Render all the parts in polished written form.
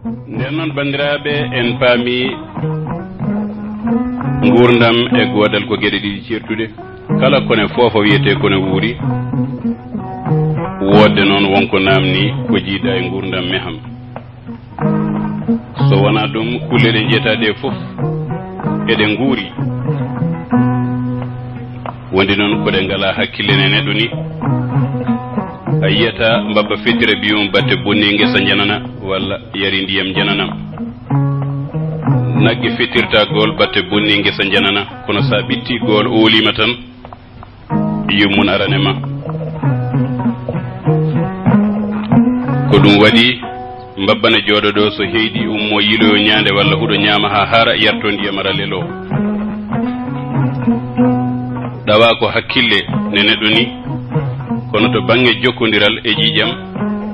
nden noon bandiraɓe en paami gurdam e godal ko gueɗe ɗiɗi certude kala kone foofa wiyete kone wuuri wodde noon wonko namni ko jiiɗa e gurdam meham so wona ɗum kulle ɗe jeetaɗe fof eɗe nguuri wondi noon koɗe ngala hakkille ne neɗɗo ni a yiyata mbabba fettira biyum batte bonni ngesa janana walla yari ndiyam jananam nagge fettirta gol batte bonni ngesa janana kono sa ɓitti gol oolima tan yummun aranema ko ɗum waɗi mbabbana jooɗo ɗo so heydi ummo yiloyo ñaande walla huɗo ñaama ha hara yarto ndiyam ara lelo ɗawa ko hakkille ne neɗɗo ni kono to bange jokkodiral e ƴiƴam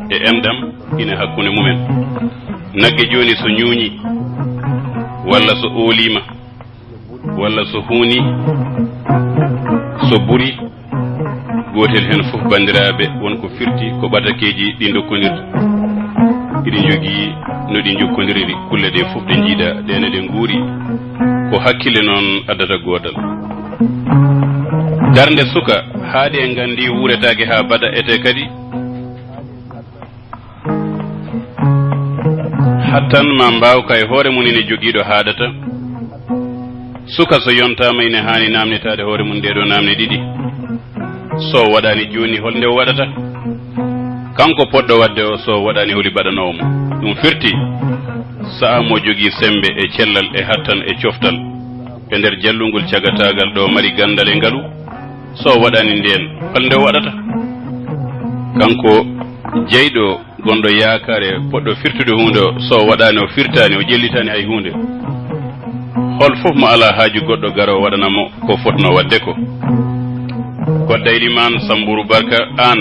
e endam ina hakkunde mumen nagge joni so ñuuñi walla so oolima walla so huuni so buri gotel hen fof bandiraɓe wonko firti ko ɓatakeji ɗi dokkodirta iɗi jogii no ɗi jokkodiriri kulle ɗe fof ɗe jiiɗa ɗene ɗe nguuri ko hakkille noon addata godal darde suka haaɗi en gandi wuretake ha bada ete kadi hattan ma mbawka e hoore mum ine joguiɗo haadata suka so yontama ine hani namnitade hoore mum ndeɗo namne ɗiɗi so waɗani joni holnde o waɗata kanko poɗɗo wadde o so waɗani holi baɗanowomo ɗum firti sa'a mo jogui sembe e cellal e hattan e coftal e nder jallugol cagatagal ɗo mari gandal e ngaalu so waɗani nden holnde o waɗata kanko jeyɗo gonɗo yakare poɗɗo firtude hunde o so waɗani o firtani o ƴellitani hay hunde hol fof mo ala haaju goɗɗo garo waɗanamo ko fotno wadde ko dayliman Sambourou Barka an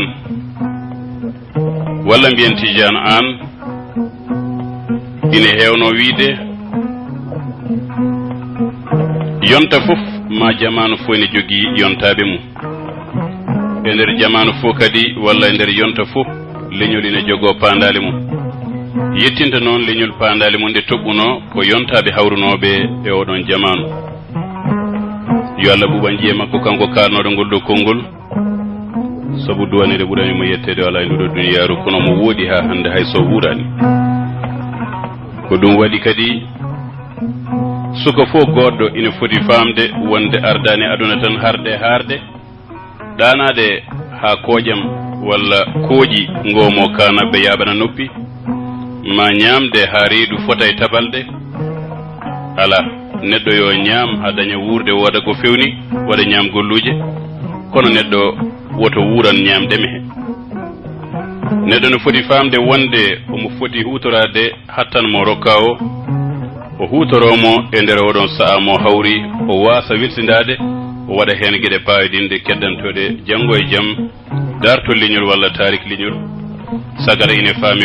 walla mbiyen Tidiane an ine hewno wiide yonta fof ma jamanu fo ene jogii yontaɓe mum e nder jamanu fo kadi walla e nder yonta fof leñol ine jogo pandali mum yettinta noon leñol pandali mum nde toɓɓuno ko yontaɓe hawrunoɓe e oɗon jamanu yo Allah ɓuuɓa jiye makko kanko kalnoɗo ngol ɗo konngol sabu duwanede ɓuuranimo yettede wala e nduɗo duniyaru kono mo woodi ha hande hay so wurani ko ɗum waɗi kadi suka fof goɗɗo ina foti famde wonde ardani aduna tan haarde ɗanade ha koƴam walla kooƴi ngomo kanaɓe yaɓana noppi ma ñamde ha reedu fota e tabalde ala neɗɗo yo ñaam ha daña wuurde wooda ko fewni waɗa ñaam golluje kono neɗɗo woto wuuran ñaamdeme he neɗɗo no foti famde wonde omo foti hutorade hattan mo rokka o hutoromo e nder oɗon sa'a mo hawri o wasa wiltindade o waɗa hen gueɗe pawidinde keddantoɗe janggo e jaam darto leñol walla tarik leñol sagara ine faami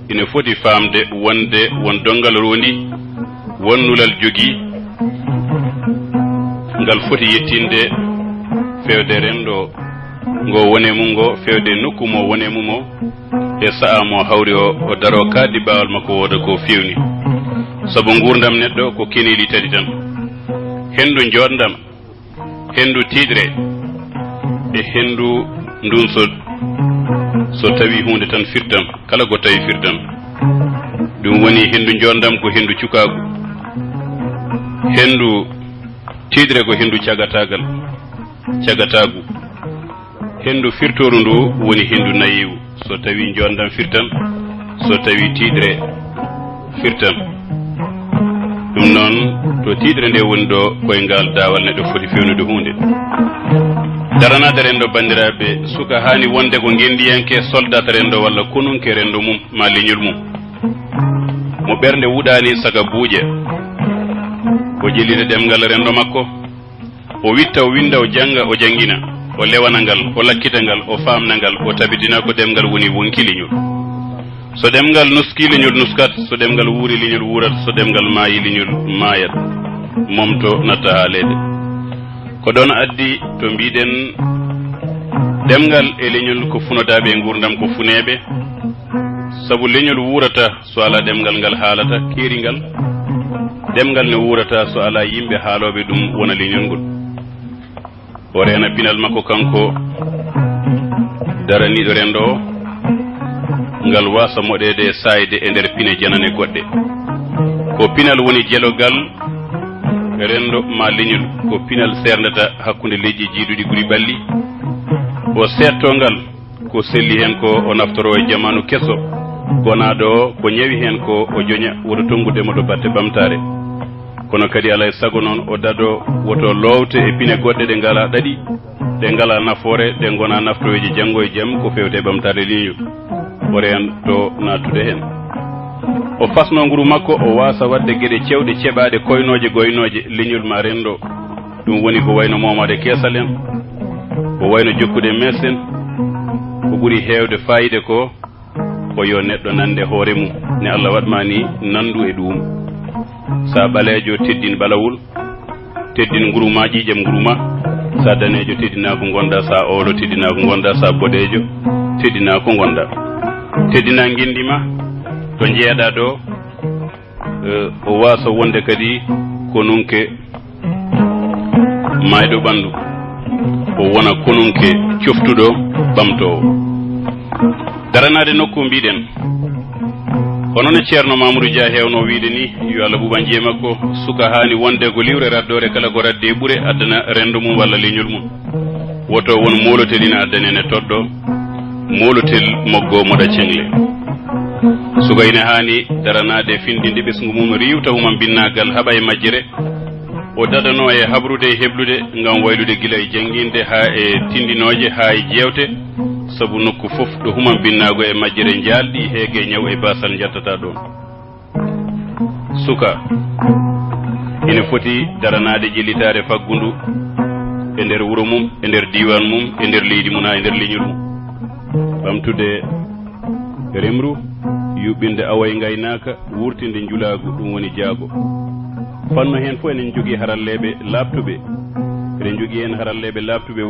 ine foti famde wonde won dongal rondi won nulal jogii ngal foti yettinde fewde rendo ngo wone mum ngo fewde nokku mo wone mum o e sa'a mo hawri o daro kaddi bawal makko wooda ko fewni sabu gurdam neɗɗo ko keneɗi tati tan hendu jodndam hendu tiiɗre e hendu ndun so tawi hunde tan firtam kala ko tawi firtam ɗum woni hendu jodndam ko hendu cukagu hendu tiiɗre ko hendu cagatagu hendu firtoru ndu woni hendu nayiwu so tawi jodndam firtam so tawi tiiɗre firtam ɗum noon to tiiɗre nde woni ɗo koye ngal dawal neɗɗo foti fewnude hunde daranade rendo bandiraɓe suka hani wonde ko gendiyanke soldata rendo walla konunke rendo mum ma leñol mum mo ɓernde wuɗani saga buuƴe o jellita ɗemgal rendo makko o witta o winda o janga o jangina o lewana ngal o lakkita ngal o famna ngal o tabitina ko ɗemgal woni wonki leñol so ɗemgal nuski leñol nuskat so ɗemgal wuuri leñol wuurat so ɗemgal maayi leñol maayat momto natta ha leede ko ɗon addi to mbiɗen ɗemgal e leñol ko funodaɓe e gurdam ko funeɓe sabu leñol wurata so ala demgal ngal haalata keeringal demgal ne wurata so ala yimɓe haaloɓe ɗum wona leñol ngol o reena pinal makko kanko daraniɗo rendo o ngal wasa moɗede sayde e nder pine janane goɗɗe ko pinal woni jelogal rendo ma leñol ko pinal serdata hakkunde leydi jiiɗuɗi ɓuri ɓalli o settongal ko selli hen ko o naftoro e jamanu kesso gonaɗo o ko ñawi hen ko o joña woto tongudemo to batte bamtare kono kadi alay sago noon o dado woto lowte e pine goɗɗe ɗe ngala ɗaɗi ɗe ngala nafoore ɗe gona naftoyeji janggo e jaam ko fewte bamtare leñol o reen to natude hen o fasno nguru makko o wasa wadde gueɗe cewɗe ceɓaɗe koynoje goynoje leñol ma rendo ɗum woni ko wayno momade keesal en ko wayno jokkude mes en ko ɓuri heewde fayide ko yo neɗɗo nande hoore mum ne Allah waɗma ni nandu e ɗum sa ɓalejo teddin ɓalawol teddin nguruma ƴiƴam nguruma sa danejo teddina ko gonɗa sa olo teddina ko gonɗa sa boɗejo teddina ko gonɗa teddina gendima to jeeɗa ɗo o wasa wonde kadi konunke mayɗo ɓandu o wona konunke coftuɗo ɓamtowo daranade nokku mbiɗen hono no ceerno Mamadou Dia hewno wiide ni yo Allah ɓuɓan jee makko suka hani wonde ko liwre raddore kala ko radde ɓuure addana rendo mum walla leñol mum woto won molotel ina addanene toɗɗo molotel moggo moɗa cengle suka ina hani daranade findinde ɓesgu mum riwta human binnagal haɓa e majjere o dadano e habrude e heblude ngam waylude gila e jangguinde ha e tindinoje ha e jewte sabu nokku fof ɗo human binnago e majjere jalɗi heege ñaw e basal jattata ɗon suka ina foti daranade ƴellitade faggundu e nder wuro mum e nder diwan mum e nder leydi mum ha e nder leñol mum ɓamtude remru yuɓɓinde awa e gaynaka wurtinde julagu ɗum woni jaago fanno hen fof enen jogui haralleɓe labtuɓe eɗen jogui hen haralleɓe labtuɓe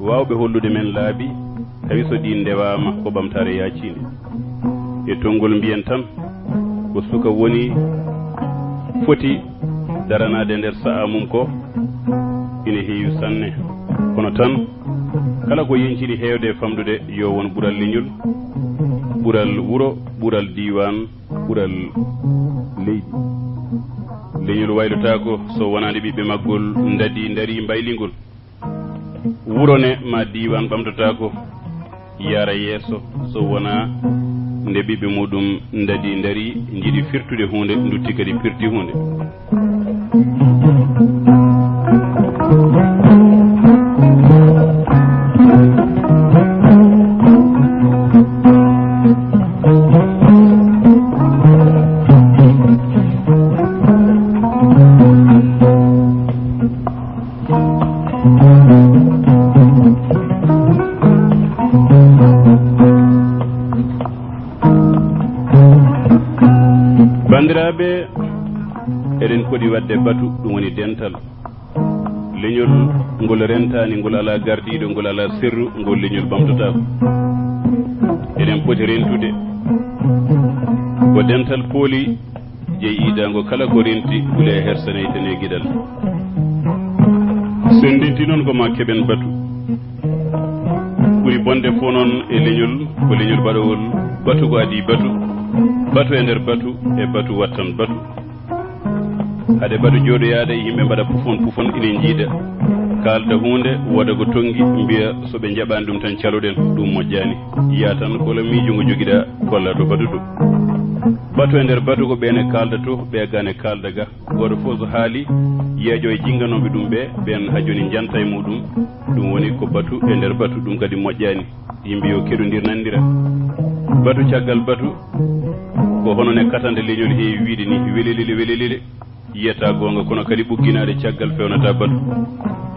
wawɓe hollude men laabi tawi so ɗi ndewama ko ɓamtare yacinde e tongol mbiyen tan ko suka woni foti daranade nder sa'a mum ko ina heewi sanne kono tan kala ko yenciri heewde e famdude yo won ɓural leñol ɓural wuro ɓural diwan ɓural leydi leñol waylotako so wonande ɓiɓɓe maggol dari mbaylingol wurone ma diwan ɓamtotako yara yeeso so wona nde ɓiɓɓe muɗum dari jiiɗi firtude hunde dutti kadi pirti hunde bandiraɓe eɗen poɗi wadde batu ɗum woni dental leñol ngol rentani ngol ala gardiɗo ngol ala serru ngol leñol ɓamtotako eɗen poti rentude ko dental pooli jeeyiɗango kala ko renti gule e hersaneytene guiɗal sen ndinti noon ko ma keɓen batu ɓuri bonde fo noon e leñol ko leñol baɗowol batu ko adi batu e nder batu e batu wattan batu haade batu jooɗoyaade yimɓe mbaɗa pufon ina jiida kalda hunde woda ko tongi mbiya soɓe jaɓani ɗum tan caloɗen ɗum moƴƴani yiya tan kola miijo ngo joguiɗa kolla to batu ɗo batu e nder batu ko ɓene kalda to ɓe gane kalda ga goto fof so haali yeeƴo e jingganoɓe ɗum ɓen ha joni janta e muɗum ɗum woni ko batu e nder batu ɗum kadi moƴƴani yimɓe yo keɗodir nandira batu caggal batu ko hono ne katande leñol heewi wiide ni welelile yiyata gonga kono kadi ɓugginade caggal fewnata batu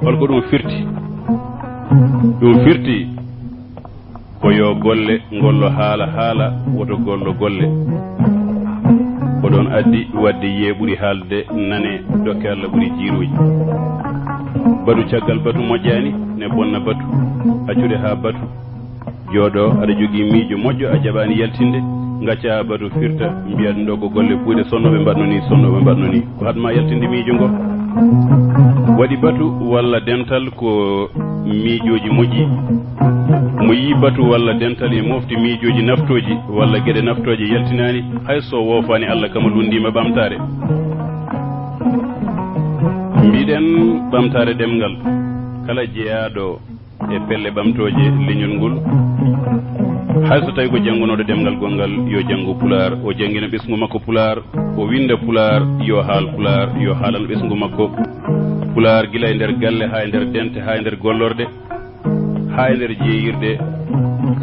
holko ɗum firti ko yo golle gollo haala woto gollo golle ko ɗon addi wadde yiye ɓuuri haalde nane dokke Allah ɓuuri jiiruji batu caggal batu moƴƴani ne bonna batu accude ha batu jooɗo aɗa jogui miijo moƴƴo a jaɓani yaltinde gacca batu firta mbiya ɗum ɗo ko golle ɓuuɗe sonnoɓe mbaɗno ni ko hatma yaltinde miijo ngo waɗi batu walla dental ko miijoji moƴƴi mo yi batu walla dental e mofti miijoji naftoji walla gueɗe naftoje yaltinani hay so woofani Allah kama lundima ɓamtare mbiɗen ɓamtare ɗemgal kala jeeyaɗo e pelle ɓamtoje leñol ngol hay so tawi ko janngunoɗo ɗemgal gongal yo janngu pular o janngina ɓesgu makko pular o winda pular yo haal pular yo haalano ɓesgu makko pular gila e nder galle ha e nder dente ha e nder gollorde ha e nder jeeyirde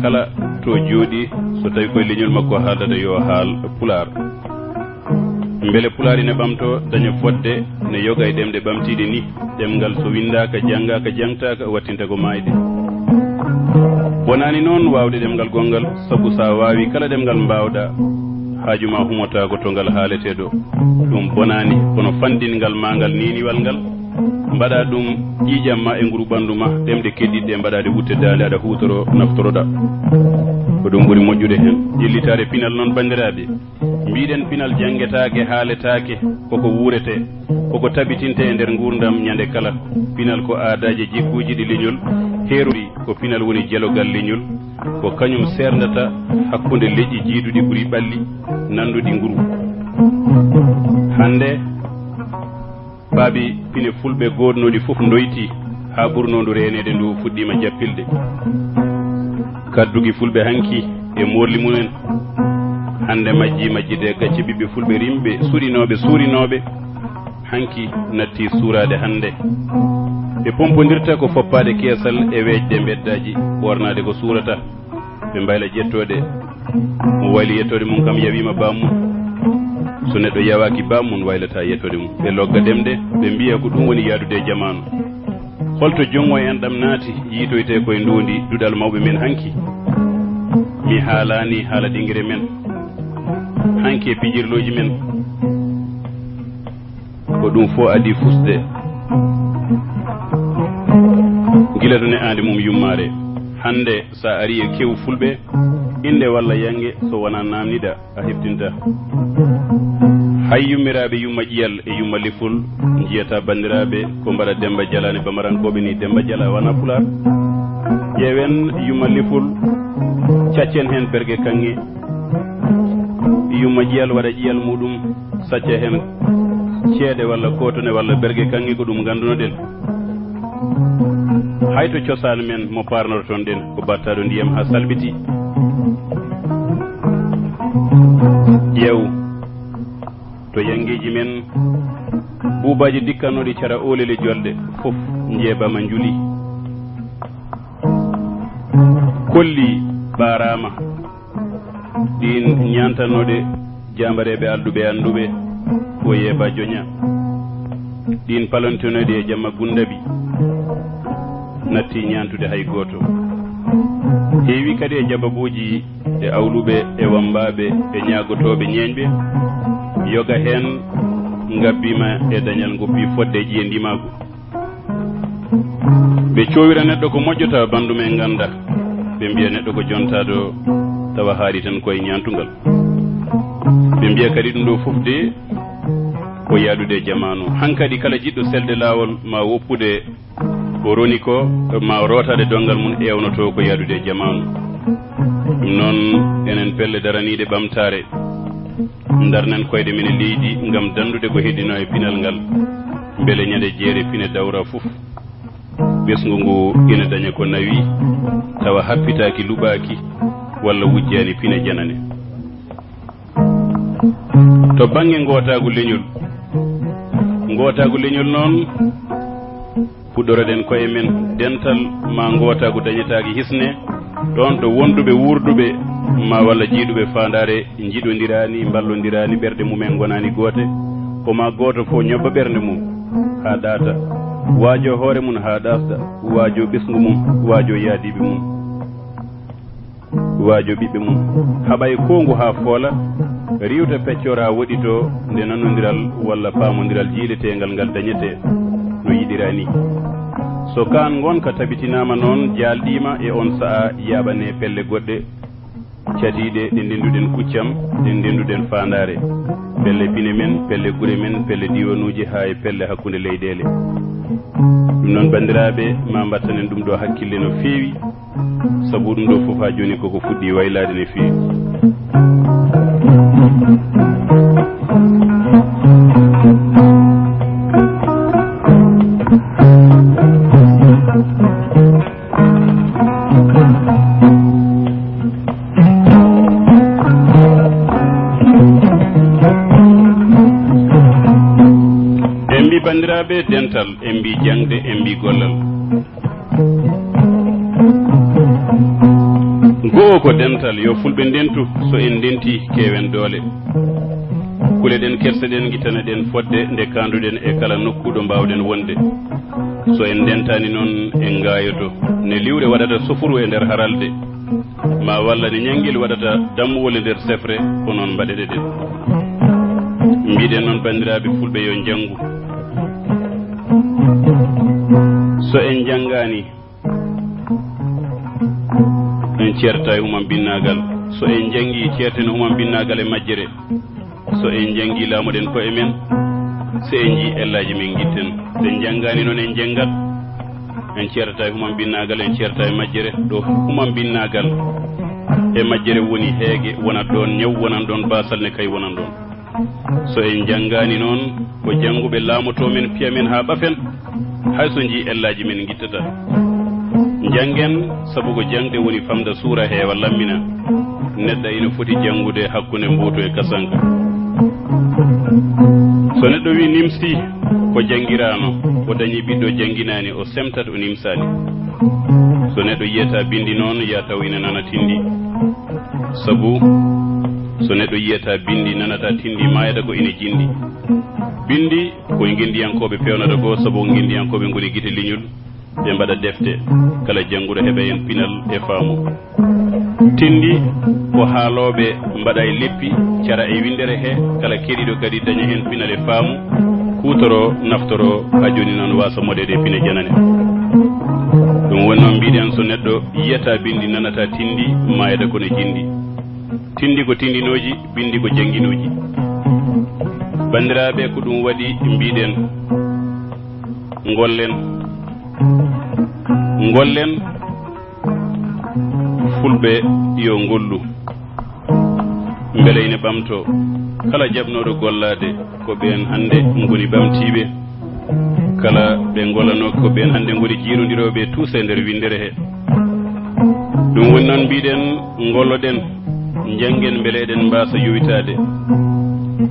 kala to jooɗi so tawi koye leñol makko haaldata yo haal pular beele pular ine ɓamto daña fodde ne yoga e ɗemɗe ɓamtiɗe ni ɗemgal so windaka janggaka jangtaka wattinta ko mayde wonani noon wawde ɗemgal gongal sabu sa wawi kala ɗemgal mbawɗa haajuma humotako to ngal haaleteɗo ɗum bonani kono fandingal ma ngal niniwal ngal mbaɗa ɗum ƴiƴam ma e nguru ɓandu ma ɗemɗe keddiɗɗe mbaɗade wuttedade aɗa hutoro naftoroɗa ko ɗum ɓuuri moƴƴude hen jellitare pinal noon bandiraɓe mbiɗen pinal janggetake haaletake koko wuurete koko tabitinte e nder gurdam ñande kala pinal ko aadaji jikkuji ɗi leñol heeruri ko pinal woni jelogal leñol ko kañum serdata hakkude leƴƴi jiiduɗi ɓuuri ɓalli nanduɗi nguru hande baabi pine fulɓe goodnoɗi fof doyti ha ɓurnodu renede ndu fuɗɗima jappilde kaddugi fulɓe hanki e morli mumen hande majjide gacce ɓiɓɓe fulɓe rimɓe suurinoɓe hanki natti suurade hande ɓe pompodirta ko foppade keesal e weejde beddaji ɓornade ko suurata ɓe mbayla ƴettode mo wayli yettode mum kam yawima bammum so neɗɗo yawaki bammum waylata yettode mum ɓe logga ɗemɗe ɓe mbiya ko ɗum woni yaadude jamanu holto jongo en ɗam naati yiitoyte koye ndondi duɗal mawɓe men hanki mi haalani haala ɗingre men hanki e pijirloji men ko ɗum fo adi fusde gila to ne ande mum yummare hande sa ari e kew fulɓe inde walla yange so wona namnida a heftinta hay yummiraɓe yumma ƴiyal e yumma liful jiyata bandiraɓe ko mbaɗa Demba Dialane bamarankoɓe ni Demba Diala wana pular ƴeewen yumma liful caccen hen bergue kanŋe yumma ƴiyal waɗa ƴiyal muɗum sacca hen ceede walla kotone walla bergue kanŋe ko ɗum gandunoɗen hayto cosaan men mo parnoto toon ɗen ko battaɗo ndiyam ha salɓiti ƴeew to yangeji men buubaji dikkanoɗi cara olele jolɗe fof jeebama juli kolli ɓarama ɗin ñantanoɗe jambareɓe alduɓe anduɓe o yeeba joña ɗin palantinoɗe e jamma gundabi natti ñantude hay goto heewi kadi e jababuji e awluɓe e wambaɓe e ñagotoɓe ñeñɓe yoga hen gabbima e dañal goppi fodde e ƴiye ndimago ɓe cowira neɗɗo ko moƴƴota bandume ganda ɓe mbiya neɗɗo ko jontaɗo tawa haaɗi tan koye ñantugal ɓe mbiya kadi ɗum ɗo fof de ko yaadude jamanu hankadi kala jiɗɗo selde lawol ma woppude ko roni ko ma rotade dongal mum ewnoto ko yaadude jamanu ɗum noon enen pelle daraniɗe ɓamtare darnen koyɗe men e leydi gam dandude ko heddino e pinal ngal beele ñande jeere pine dawra fof ɓesgu ngu ina daña ko nawi tawa happitaki luɓaki walla wujjani pine janane to bange ngotagu leñol noon puɗɗoroɗen koye men dental ma ngotagu dañetaki hisne ɗon ɗo wonduɓe wurduɓe ma walla jiiɗuɓe fandare jiɗodirani ballodirani ɓerde mumen gonani goote koma goto fo ñobba ɓerde mum ha ɗaata waajo hoore mum ha ɗasɗa waajo ɓesgu mum waajo yaadiɓe mum waajo ɓiɓɓe mum haɓay kongu ha foola riwta peccora woɗito nde nanodiral walla pamodiral jiiletegal ngal dañete no yiɗirani so kan gonka tabitinama noon jalɗima e on saaha yaɓane pelle goɗɗe catiɗe ɗe ndenduɗen kuccam ɗe ndenduɗen fandare pelle pine men pelle gure men pelle diwanuji ha e pelle hakkude leyɗele ɗum noon bandiraɓe ma mbattanen ɗum ɗo hakkille no feewi sabu ɗum ɗo foof ha joni koko fuɗɗi waylade no feewi bandiraɓe dental en mbi jangde en mbi gollal go'o ko dental yo fulɓe ndentu so en ndenti kewen doole kule ɗen kerseɗen guittana ɗen fodde nde kanduɗen e kala nokkuɗo mbawɗen wonde so en ndentani noon en gayoto ne liwre waɗata sofuru e nder haralde ma walla ne ñanguel waɗata dammuwol e nder sefre ko noon mbaɗeɗeɗen mbiɗen noon bandiraɓe fulɓe yo jangu so en jangani en certa e human binnagal so en jangi certen human binnagal e majjere so en jangi laamoɗen ko e men so en ji ellaji men guitten so en jangani noon en jangat en certa e human binnagal en certa e majjere ɗo human binnagal e majjere woni heege wonat ɗon ñaw wonan ɗon basal ne kay wonan ɗon so en jangani noon ko janguɓe laamoto men piya men ha ɓafen hay so ji ellaji men guittata jangen sabu ko jangde woni famda suura heewa lammina neɗɗo ina foti jangude hakkude mbuto e kasanka so neɗɗo wi nimsi ko jangirano o dañi ɓiɗɗo janginani o semtat o nimsani so neɗɗo yiyata bindi noon ya taw ina nana tindi sabu so neɗɗo yiyata bindi nanata tindi mayata ko ina jindi bindi koye guindiyankoɓe pewnata ko sabu guindiyankoɓe goni guite liñol ɓe mbaɗa defte kala jannguɗo heɓa hen pinal e faamu tindi ko haaloɓe mbaɗa e leppi cara e windere he kala keɗiɗo kadi daña hen pinal e faamu kutoro naftoro ha joni noon wasa moɗede pine janane ɗum woni noon mbiɗen so neɗɗo yiyata bindi nanata tindi mayata kono jindi tindi ko tindinoji bindi ko janguinoji bandiraɓe ko ɗum waɗi mbiɗen gollen fulɓe yo gollu beele ine ɓamto kala jaɓnoɗo gollade ko ɓen hande goni ɓamtiɓe kala ɓe gollano ko ɓen hande goni jiirodiroɓe tuusa e nder windere he ɗum woni noon mbiɗen golloɗen janguen beele eɗen mbasa yowitade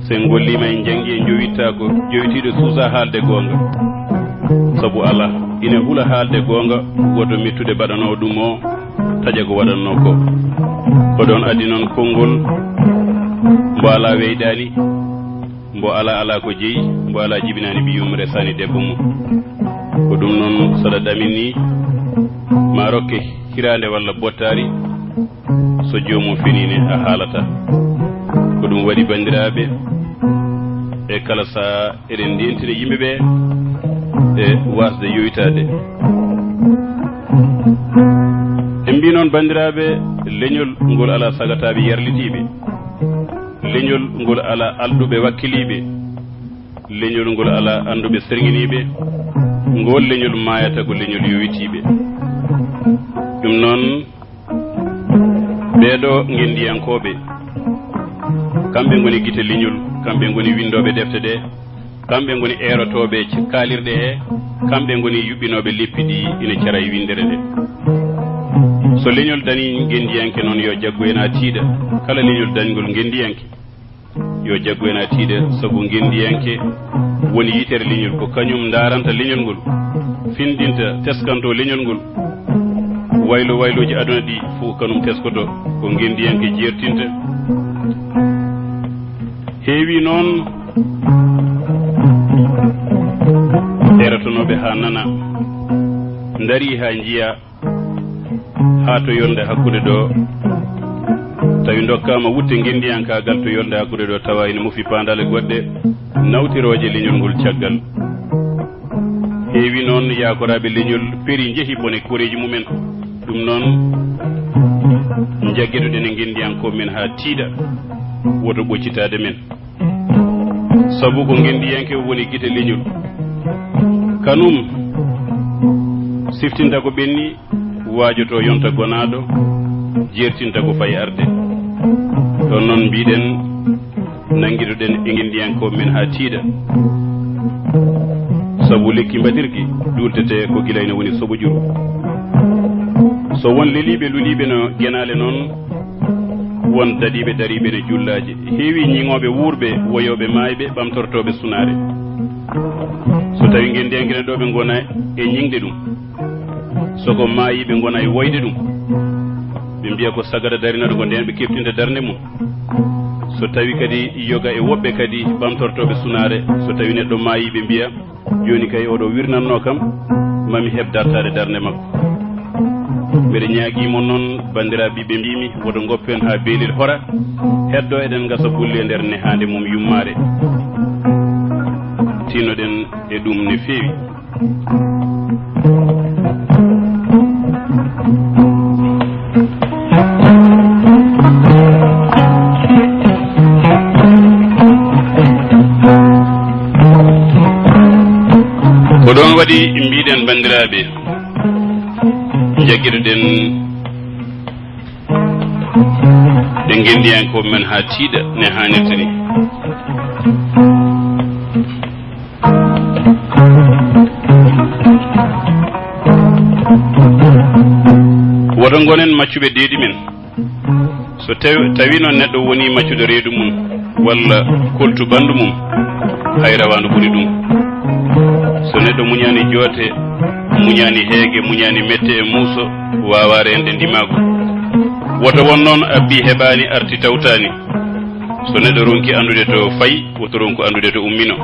sen gollima en jangi e jowitta ko jowitiɗo suusa haalde gonga sabu ala ina hula haalde gonga woto mettude baɗanowo ɗum o taƴa ko waɗanno ko oɗon addi noon konngol mbo ala weydani mbo ala ko jeeyi mbo ala jibinani ɓiyum resani debbo mum ko ɗum noon saɗa ɗamin ni ma rokke hirande walla bottari so jomum finine a haalata ko ɗum waɗi bandiraɓe e kala saha eɗen ndentine yimɓeɓe e wasde yoytade en mbi noon bandiraɓe leñol ngol ala sagataɓe yarlitiɓe leñol ngol ala alɗuɓe wakkiliɓe leñol ngol ala anduɓe serguiniɓe ngol leñol mayata ko leñol yoytiɓe ɗum noon ɓeɗo gendiyankoɓe kamɓe goni guite leñol kamɓe goni windoɓe defte ɗe kamɓe goni erotoɓe kalirɗe he kamɓe goni yuɓɓinoɓe leppi ɗi ina cara e windere nde so leñol dani gendiyanke noon yo jaggu ena tiiɗa kala leñol dañgol gendiyanke yo jaggu ena tiiɗa sabu gendiyanke woni yitere leñol ko kañum daranta leñol ngol findinta teskanto leñol ngol wayloji aduna ɗi fof kanum teskoto ko gendiyanke jertinta heewi noon eratonoɓe ha nana dari ha jiiya ha to yonde hakkude ɗo tawi dokkama wutte gendiyankagal to yonde hakkude ɗo tawa ene mufi pandale goɗɗe nawtiroje leñol ngol caggal heewi noon yakoraɓe leñol peeri jeehi bone koreji mumen ɗum noon jaggeɗoɗen e gendiyanko men ha tiiɗa woto ɓoccitade men sabu ko gendiyanke woni guite leñol kanum siftinta ko ɓenni waajoto yonta gonaɗo jertinta ko fayi arde ɗon noon mbiɗen nanguitoɗen e gendiyanko men ha tiiɗa sabu lekki mbaɗirki ɗultete ko guilayno woni sobo juru so won leliɓe luliɓe no guenale noon won daɗiɓe dariɓe ne jullaji heewi ñiŋoɓe wuurɓe woyoɓe maayɓe ɓamtortoɓe sunare so tawi gendiyankene ɗo ɓe gona e ñingde ɗum soko maayiɓe gona e woyde ɗum ɓe mbiya ko sagata darinoɗo ko nden ɓe keftinta darde mum so tawi kadi yoga e woɓɓe kadi ɓamtortoɓe sunare so tawi neɗɗo maayi ɓe mbiya joni kay oɗo wirnanno kam mami heɓ dartade darde makko mbeɗa ñaaguimo noon bandiraɓe ɓe mbimi woto goppen ha beelil hora heddo eɗen gasa bulle e nder nehande mum yummare tinnoɗen e ɗum ne feewi ko ɗon waɗi mbiɗen bandiraɓe jagguirɗen ɗe gendiyanko men ha tiiɗa ne hannirta ni woto gonen maccuɓe deeɗi men so tawi noon neɗɗo woni maccude reedu mum walla koltu bandu mum hay rawandu ɓuri ɗum so neɗɗo muñani joote muñani heege muñani mette e muuso wawa rende ndimago woto won noon abbi heɓani arti tawtani so neɗɗo ronki andude to fayi woto ronku andude to ummino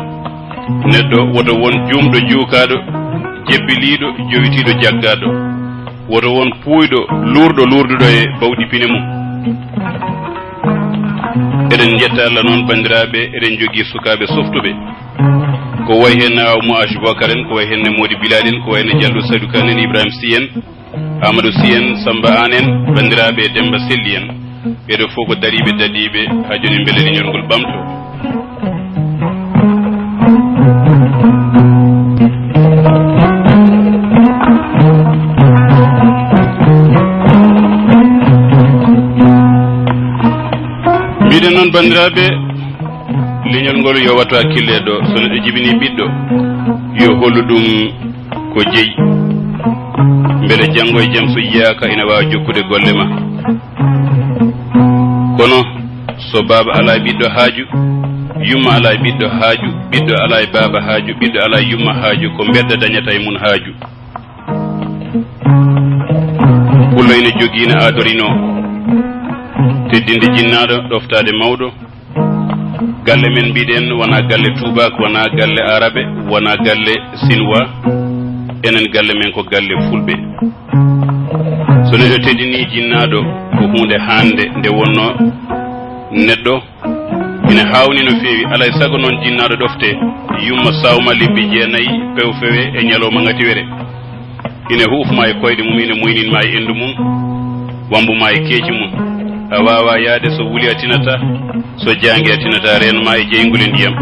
neɗɗo woto won jumɗo juukaɗo jebbiliɗo jowitiɗo jaggaɗo woto won puuyɗo lurduɗo e bawɗi pine mum eɗen jetta Allah noon bandiraɓe eɗen jogui sukaɓe softuɓe ko way henne awmo Boubacar en ko way henne Mody Bilal en ko wayno Diallo Saydou Kane en Ibrahima Sy en Amadou Sy en Samba An en bandiraɓe Demba Selli en ɓeɗo fof ko dariɓe dadiɓe ha joni beele leñol ngol ɓamto mbiɗen noon bandiraɓe leñol ngol yo wattu hakkille ɗo so neɗɗo jibini ɓiɗɗo yo hollu ɗum ko jeeyi beele janggo e jaam so yiyaka ina wawa jokkude golle ma kono so baba ala e ɓiɗɗo haaju yumma ala e ɓiɗɗo haaju ɓiɗɗo ala e baba haaju ɓiɗɗo ala e yumma haaju ko bedda dañata e mun haaju pullo ina joguino adorino teddinde jinnaɗo ɗoftade mawɗo galle men mbiɗen wona galle tubak wona galle arabe wona galle sinwa enen galle men ko galle fulɓe so neɗɗo teddini jinnaɗo ko hunde hande nde wonno neɗɗo ina hawni no feewi alay saago noon jinnaɗo ɗofte yumma sawma lebbi jeenayyi pew fewe e ñalawma ngatiwere ina hufma e koyɗe mum ina moyninma e endu mum wambuma e keeci mum a wawa yaade so wuuli a tinata so jangue a tinata renma e jeygol e ndiyam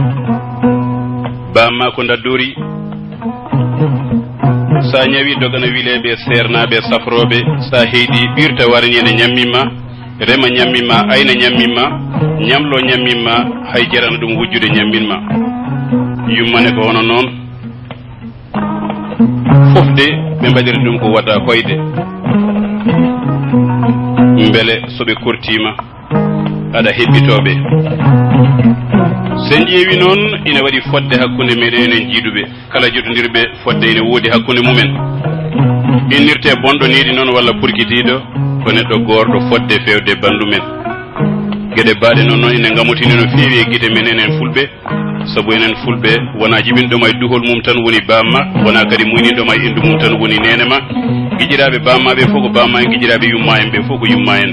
bamma ko daddori sa ñawi dogana wileɓe sernaɓe safroɓe sa heydi ɓirta warani ene ñammimma rema ñammimma ayna ñammimma ñamlo ñammimma hay jarana ɗum wujjude ñamminma yummane ko hono noon fof de ɓe mbaɗiri ɗum ko wata hoyde beele soɓe kortima aɗa heɓɓitoɓe sen ƴeewi noon ina waɗi fodde hakkude meɗen enen jiiduɓe kala joɗodirɓe fodde ene woodi hakkude mumen innirte bonɗoniɗi noon walla purkitiɗo ko neɗɗo gorɗo fodde fewde bandu men gueɗe baɗe noon ina gamotini no feewi e guite men enen fulɓe saabu enen fulɓe wona jibinɗoma e duhol mum tan woni bamma wona kadi muyniɗoma e indu mum tan woni nenema guiƴiraɓe bammaɓe fof ko bamma en guiƴiraɓe yumma en ɓe fof ko yumma en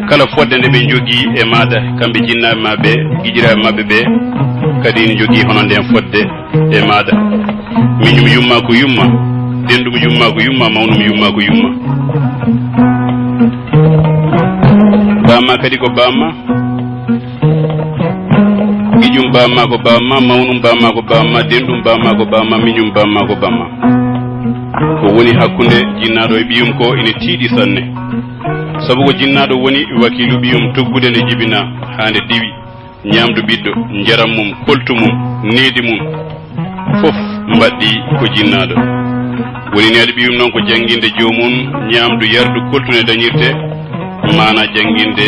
kala fodde nde ɓe jogui e maɗa kamɓe jinnaɓe maɓe guiƴiraɓe mabɓe ɓe kadi ne jogui hono nden fodde e maɗa miñum yumma ko yumma dendum yumma ko yumma mawnum yumma ko yumma bamma kadi ko bamma gijum bamma ko bamma mawnum bamma ko bamma dendum bamma ko bamma miñum bamma ko bamma ko woni hakkunde jinnaɗo e ɓiyum ko ene tiiɗi sanne sabu ko jinnaɗo woni wakilu ɓiyum toggude nde jibina hande diwi ñamdu ɓiɗɗo jaram mum koltu mum needi mum fof mbaɗɗi ko jinnaɗo woni neɗo ɓiyum noon ko jangguinde jomum ñamdu yardu koltune dañirte mana jangguinde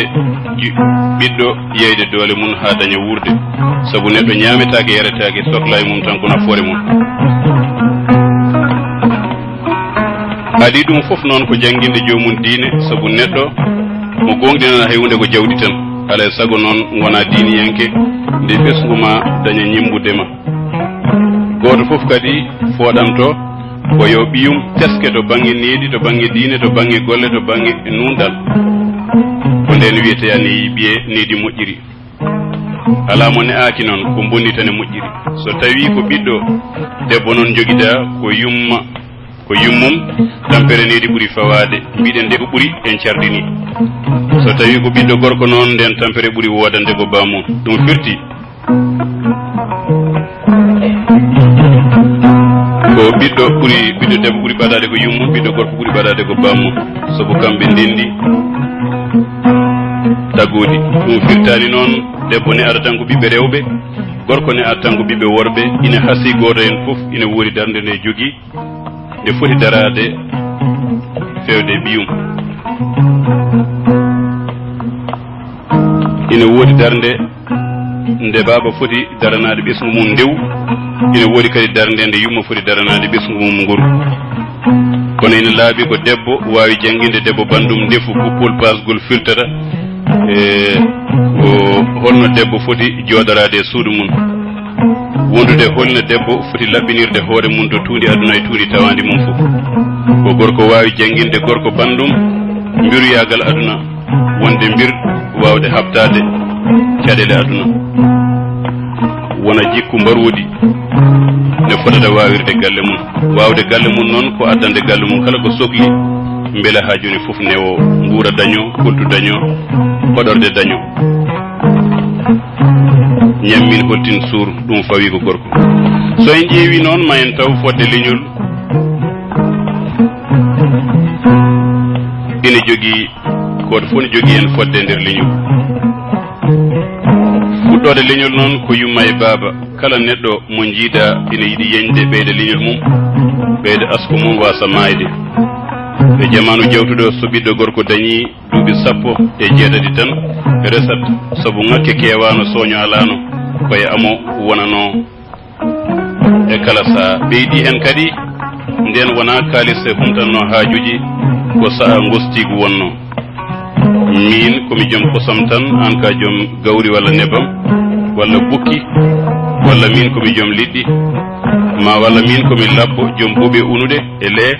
ɓiɗɗo yeyde doole mum ha daña wurde sabu neɗɗo ñametake yaretake sohla e mum tan ko nafoore mum haadi ɗum fof noon ko jangguinde jomum diine sabu neɗɗo mo gonɗinana hay hunde ko jawdi tan alay sago noon wona diiniyanke nde ɓesgu ma daña ñimbudema goto fof kadi fooɗanto ko yo ɓiyum teske to banggue needi to banggue diine to banggue golle to banggue nundal ko nden wiyeteya ni ɓiye needi moƴƴiri ala mo ne aaki noon ko bonnitane moƴƴiri so tawi ko ɓiɗɗo debbo noon joguida ko yummum tampere needi ɓuuri fawade mbiɗen nde ko ɓuuri en cardini so tawi ko ɓiɗɗo gorko noon nden tampere ɓuuri wodande ko bamum ɗum firti ko ɓiɗɗo debbo ɓuuri ɓaɗade ko yummum ɓiɗɗo gorko ɓuuri ɓaɗade ko bamum sabu kamɓe ndendi tagodi ɗum firtani noon debbo ne ara tan ko ɓiɓɓe rewɓe gorko ne ara tan ko ɓiɓɓe worɓe ina haasi goto hen fof ina woodi darde nde jogui nde foti darade fewde ɓiyum ina woodi darde nde baba foti daranade ɓesgu mum ndew ina woodi kadi darde nde yumma foti daranade ɓesgu mum nguru kono ina laaɓi ko debbo wawi jangguinde debbo bandum ndefu kuppol pasgol filtata ko holno debbo foti joɗorade e suudu mum wondude holno debbo foti laɓɓinirde hoore mum to tuundi aduna e tuundi tawandi mum fof ko gorko wawi jangguinde gorko bandum mbiruyagal aduna wonde mbir wawde habtade caɗele aduna wona jikku mbarwodi ne fotata wawirde galle mum wawde galle mum noon ko addande galle mum kala ko sohli beele ha joni fof newo guura daño koltu daño hoɗorde daño ñammin holtin suur ɗum fawi ko gorko so en ƴeewi noon ma en taw fodde leñol ina jogii goto fof ne jogii hen fodde nder leñol fuɗɗode leñol noon ko yumma e baaba kala neɗɗo mo jiida ina yiɗi yeñde ɓeyde leñol mum ɓeyde asko mum wasa mayde e jamanu jawtuɗo so ɓiɗɗo gorko dañi duuɓi 17 tan resat sabu ŋakke kewano soño alano koye amo wonano e kala saa ɓeydi hen kadi nden wona kalisse humtanno haajuji ko saha gostigu wonno min komi joom kosam tan an ka joom gawri walla nebam walla bukki walla min komi joom liɗɗi ma walla min komi labbo joom ɓuuɓe unude e lee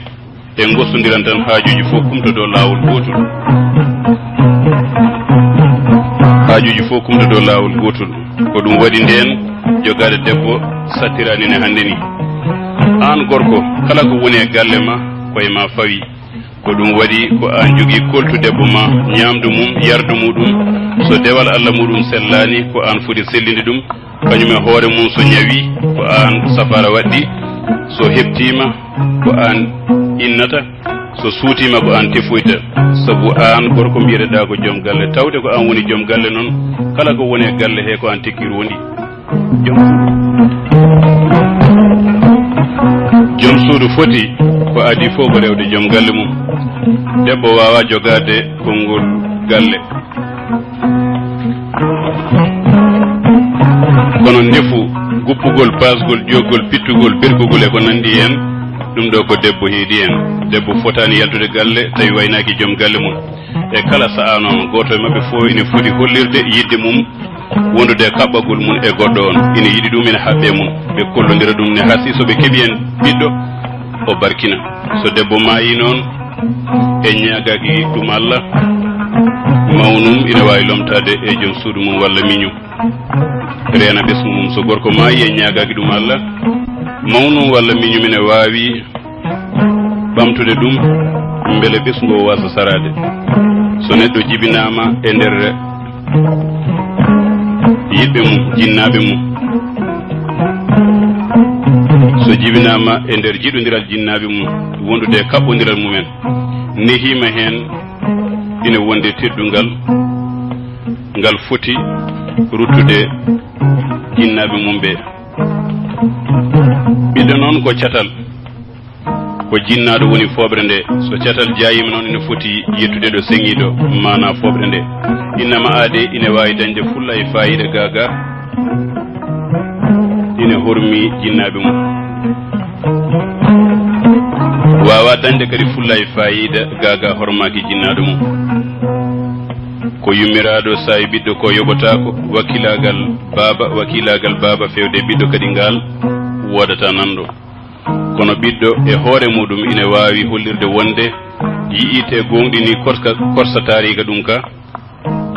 e gostodiran tan haajuji fof kumto dow lawol gotol ko ɗum waɗi nden jogade debbo sattirani ne hande ni an gorko kala ko woni e galle ma koye ma fawi ko ɗum waɗi ko an jogui koltu debbo ma ñamdu mum yardu muɗum so dewal Allah muɗum sellani ko an foti sellinde ɗum kañum e hoore mum so ñawi ko an safara waɗɗi so heptima ko an innata so suutima ko an tefoyta sabu an gorko mbiyeteɗa ko joom galle tawde ko an woni joom galle noon kala ko woni e galle he ko an tekkir wondi joom suudu foti ko adi fof ko rewde joom galle mum debbo wawa jogade konngol galle kono ndefu guppugol pasgol joggol pittugol bergugol e ko nandi hen ɗum ɗo ko debbo heedi hen debbo fotani yaltude galle tawi waynaki joom galle mum e kala saha noon goto e mabɓe fof ine foti hollirde yidde mum wondude kaɓɓagol mum e goɗɗo on ine yiiɗi ɗum ene haɓɓe mum ɓe kollodira ɗum ne hasi soɓe keeɓi hen ɓiɗɗo o barkina so debbo maayi noon e ñagaki ɗum Allah mawnum ina wawi lomtade e joom suudu mum walla miñum reena ɓesgu mum so gorko maayi e ñagaki ɗum Allah mawnum walla miñum ine wawi ɓamtude ɗum beele ɓesgu wasa sarade so neɗɗo jibinama e nder yiɓɓe mum jinnaɓe mum so jibinama e nder jiɗodiral jinnaɓe mum wondude kaɓɓodiral mumen nehima hen ina wonde teddungal ngal foti ruttude jinnaɓe mum ɓe ɓiɗɗo noon ko catal ko jinnaɗo woni foɓre nde so catal jayima noon ina foti yettude ɗo seŋiɗo mana foɓre nde innama aade ina wawi dañde fulla e fayida gaga ina hormi jinnaɓe mum wawa dañde kadi fulla e fayida gaga hormaki jinnaɗo mum ko yummiraɗo sa e ɓiɗɗo ko yoɓotako wakkilagal baba fewde ɓiɗɗo kadi ngal wodata nanɗo kono ɓiɗɗo e hoore muɗum ina wawi hollirde wonde yiite gonɗini korsa tariga ɗum ka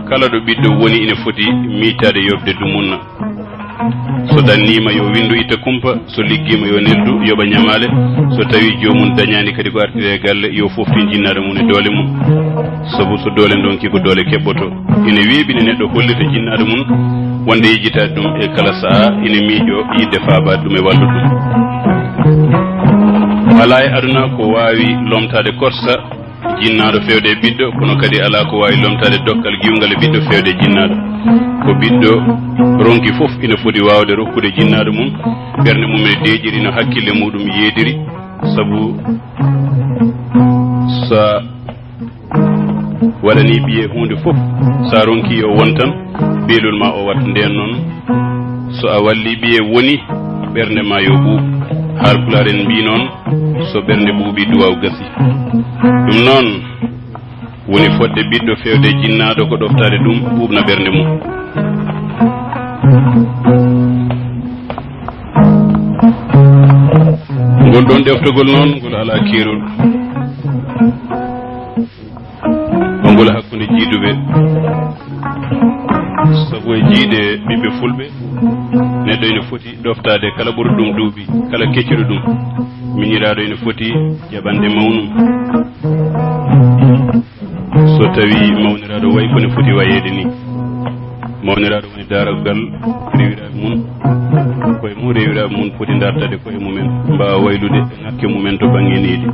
kala ɗo ɓiɗɗo woni ina foti miitade yobde dumunna so dannima yo windu itta kumpa so liggima yo neldu yoɓa ñamale so tawi jomum dañani kadi ko artire galle yo foftin jinnaɗo mum e doole mum sabu so doole donki ko doole keɓɓoto ina weeɓini neɗɗo hollita jinnaɗo mum wonde yejjitade ɗum e kala saaha ina miiƴo yidde faabade ɗum e wallude ɗum ala e aduna ko wawi lomtade korsa jinnaɗo fewde ɓiɗɗo kono kadi ala ko wawi lomtade dokkal giwgal e ɓiɗɗo fewde jinnaɗo ko ɓiɗɗo ronki foof ina foti wawde rokkude jinnaɗo mum ɓernde mum ene deeƴiri no hakkille muɗum yeediri sabu sa waɗani ɓiye hunde foof sa ronki o won tan beelol ma o watta nden noon so a walli ɓiye woni ɓernde ma yo ɓuuɓ haalpulaar en mbi noon so ɓernde ɓuuɓi duwaw gasi ɗum noon woni fodde ɓiɗɗo fewde jinnaɗo ko ɗoftade ɗum ɓuuɓna ɓernde mum ngol ɗon ɗeftogol noon ngol ala keerol ngol hakkude jiiduɓe sabu e jiide ɓiɓɓe fulɓe neɗɗo ene foti ɗoftade kala ɓuri ɗum duuɓi kala kecciɗo ɗum miñiraɗo ene foti jaɓande mawnum so tawi mawniraɗo wayi kone foti wayede ni mawniraɗo woni darogal rewiraɓe mum koye mum rewiraɓe mum foti dartade koye mumen mbawa waylude e ŋakke mumen to banggue needi